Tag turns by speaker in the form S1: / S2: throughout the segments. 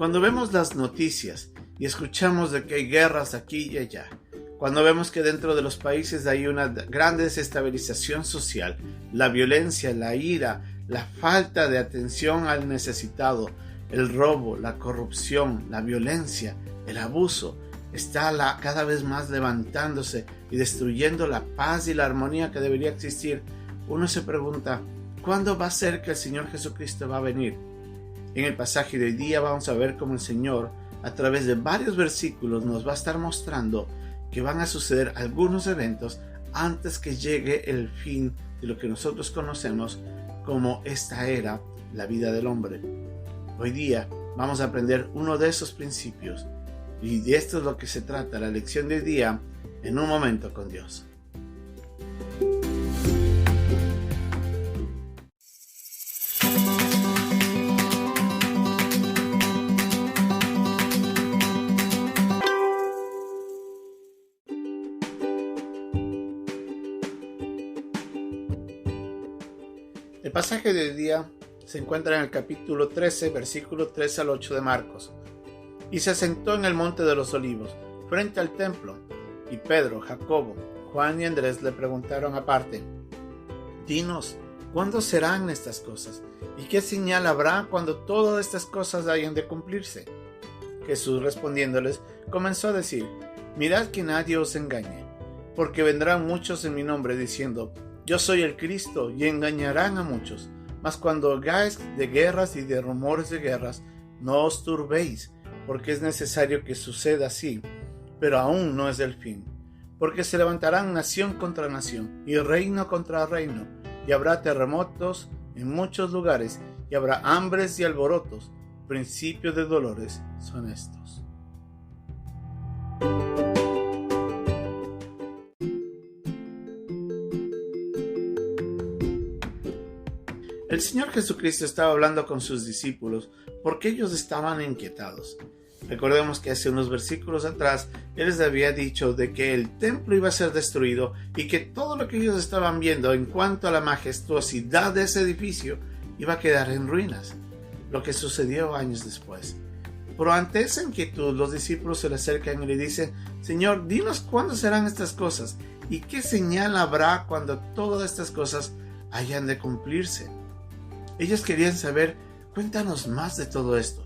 S1: Cuando vemos las noticias y escuchamos de que hay guerras aquí y allá, cuando vemos que dentro de los países hay una gran desestabilización social, la violencia, la ira, la falta de atención al necesitado, el robo, la corrupción, la violencia, el abuso, está cada vez más levantándose y destruyendo la paz y la armonía que debería existir, uno se pregunta, ¿cuándo va a ser que el Señor Jesucristo va a venir? En el pasaje de hoy día vamos a ver cómo el Señor, a través de varios versículos, nos va a estar mostrando que van a suceder algunos eventos antes que llegue el fin de lo que nosotros conocemos como esta era, la vida del hombre. Hoy día vamos a aprender uno de esos principios y de esto es lo que se trata la lección de hoy día en un momento con Dios. El pasaje de hoy día se encuentra en el capítulo 13, versículo 3 al 8 de Marcos. Y se sentó en el monte de los olivos, frente al templo, y Pedro, Jacobo, Juan y Andrés le preguntaron aparte, «Dinos, ¿cuándo serán estas cosas? ¿Y qué señal habrá cuando todas estas cosas hayan de cumplirse?» Jesús respondiéndoles, comenzó a decir, «Mirad que nadie os engañe, porque vendrán muchos en mi nombre diciendo, yo soy el Cristo, y engañarán a muchos. Mas cuando oigáis de guerras y de rumores de guerras, no os turbéis, porque es necesario que suceda así, pero aún no es el fin. Porque se levantarán nación contra nación, y reino contra reino, y habrá terremotos en muchos lugares, y habrá hambres y alborotos. Principio de dolores son estos». El Señor Jesucristo estaba hablando con sus discípulos porque ellos estaban inquietados. Recordemos que hace unos versículos atrás Él les había dicho de que el templo iba a ser destruido y que todo lo que ellos estaban viendo en cuanto a la majestuosidad de ese edificio iba a quedar en ruinas, lo que sucedió años después. Pero ante esa inquietud los discípulos se le acercan y le dicen, «Señor, dinos cuándo serán estas cosas y qué señal habrá cuando todas estas cosas hayan de cumplirse». Ellos querían saber, cuéntanos más de todo esto.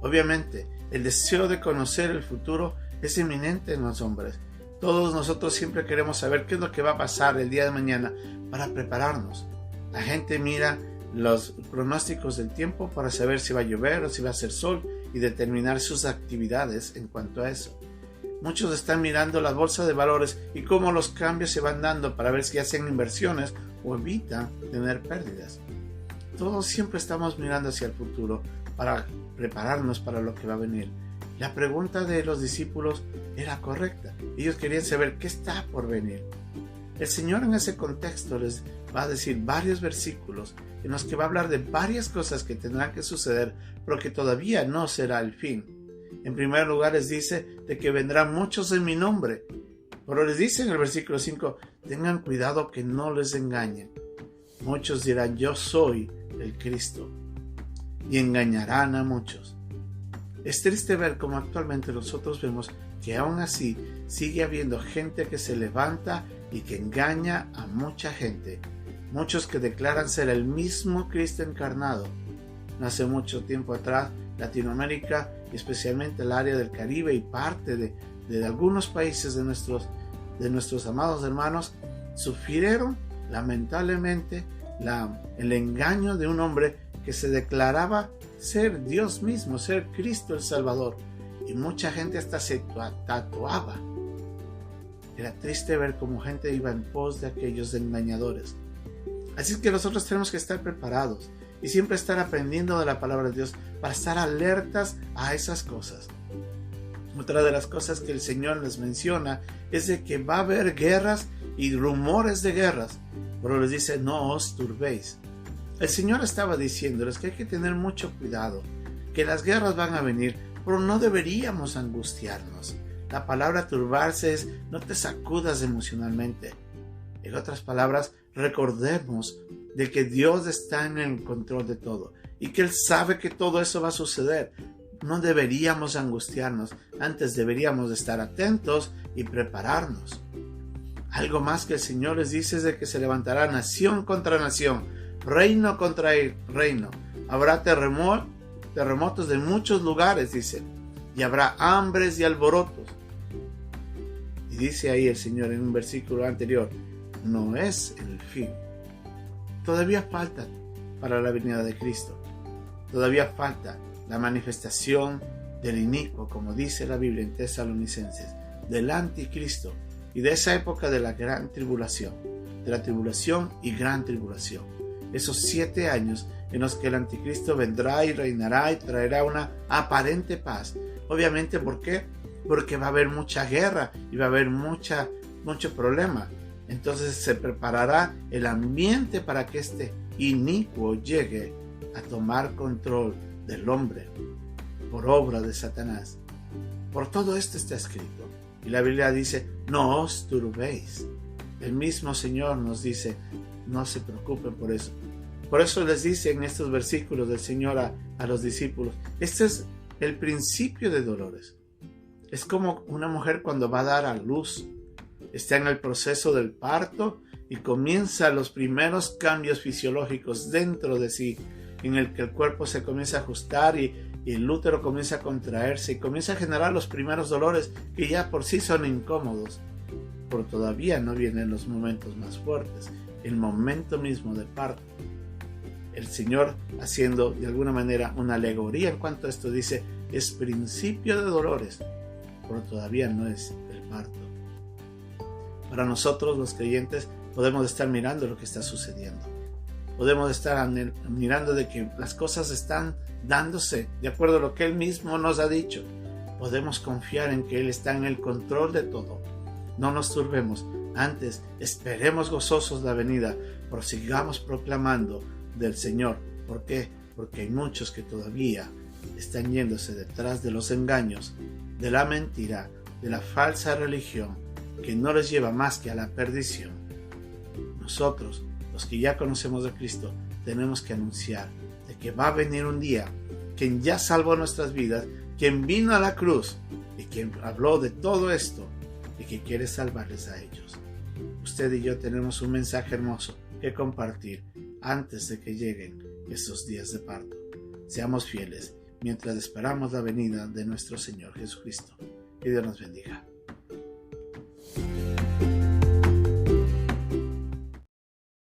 S1: Obviamente, el deseo de conocer el futuro es inminente en los hombres. Todos nosotros siempre queremos saber qué es lo que va a pasar el día de mañana para prepararnos. La gente mira los pronósticos del tiempo para saber si va a llover o si va a hacer sol y determinar sus actividades en cuanto a eso. Muchos están mirando la bolsa de valores y cómo los cambios se van dando para ver si hacen inversiones o evitan tener pérdidas. Todos siempre estamos mirando hacia el futuro para prepararnos para lo que va a venir. La pregunta de los discípulos era correcta. Ellos querían saber qué está por venir. El Señor en ese contexto les va a decir varios versículos en los que va a hablar de varias cosas que tendrán que suceder, pero que todavía no será el fin. En primer lugar les dice de que vendrán muchos en mi nombre. Pero les dice en el versículo 5, tengan cuidado que no les engañen. Muchos dirán, yo soy el Cristo, y engañarán a muchos. Es triste ver cómo actualmente nosotros vemos que aún así sigue habiendo gente que se levanta y que engaña a mucha gente, muchos que declaran ser el mismo Cristo encarnado. No hace mucho tiempo atrás, Latinoamérica y especialmente el área del Caribe y parte de algunos países de nuestros amados hermanos sufrieron lamentablemente el engaño de un hombre que se declaraba ser Dios mismo, ser Cristo el Salvador, y mucha gente hasta se tatuaba. Era triste ver cómo gente iba en pos de aquellos engañadores. Así que nosotros tenemos que estar preparados y siempre estar aprendiendo de la palabra de Dios para estar alertas a esas cosas. Otra de las cosas que el Señor les menciona es de que va a haber guerras y rumores de guerras, pero les dice, no os turbéis. El Señor estaba diciéndoles que hay que tener mucho cuidado, que las guerras van a venir, pero no deberíamos angustiarnos. La palabra turbarse es no te sacudas emocionalmente. En otras palabras, recordemos de que Dios está en el control de todo y que Él sabe que todo eso va a suceder. no deberíamos angustiarnos, antes deberíamos estar atentos y prepararnos. Algo más que el Señor les dice es de que se levantará nación contra nación, reino contra reino. Habrá terremotos de muchos lugares, dice, y habrá hambres y alborotos. Y dice ahí el Señor en un versículo anterior, no es el fin. Todavía falta para la venida de Cristo. Todavía falta la manifestación del inicuo, como dice la Biblia en Tesalonicenses, del anticristo y de esa época de la gran tribulación, de la tribulación y gran tribulación. Esos 7 años en los que el anticristo vendrá y reinará y traerá una aparente paz. Obviamente, ¿por qué? Porque va a haber mucha guerra y va a haber mucho problema. Entonces se preparará el ambiente para que este inicuo llegue a tomar control del hombre por obra de Satanás. Por todo esto está escrito. Y la Biblia dice, no os turbéis. El mismo Señor nos dice, no se preocupen por eso. Por eso les dice en estos versículos del Señor a los discípulos, este es el principio de dolores. Es como una mujer cuando va a dar a luz. Está en el proceso del parto y comienza los primeros cambios fisiológicos dentro de sí, en el que el cuerpo se comienza a ajustar y el útero comienza a contraerse y comienza a generar los primeros dolores que ya por sí son incómodos. Pero todavía no vienen los momentos más fuertes, el momento mismo de parto. El Señor, haciendo de alguna manera una alegoría en cuanto a esto, dice, es principio de dolores, pero todavía no es el parto. Para nosotros los creyentes podemos estar mirando lo que está sucediendo. Podemos estar mirando de que las cosas están dándose de acuerdo a lo que Él mismo nos ha dicho. Podemos confiar en que Él está en el control de todo. No nos turbemos. Antes, esperemos gozosos la venida, prosigamos proclamando del Señor. ¿Por qué? Porque hay muchos que todavía están yéndose detrás de los engaños, de la mentira, de la falsa religión, que no les lleva más que a la perdición. Nosotros, los que ya conocemos a Cristo, tenemos que anunciar de que va a venir un día, quien ya salvó nuestras vidas, quien vino a la cruz y quien habló de todo esto y que quiere salvarles a ellos. Usted y yo tenemos un mensaje hermoso que compartir antes de que lleguen estos días de parto. Seamos fieles mientras esperamos la venida de nuestro Señor Jesucristo. Que Dios nos bendiga.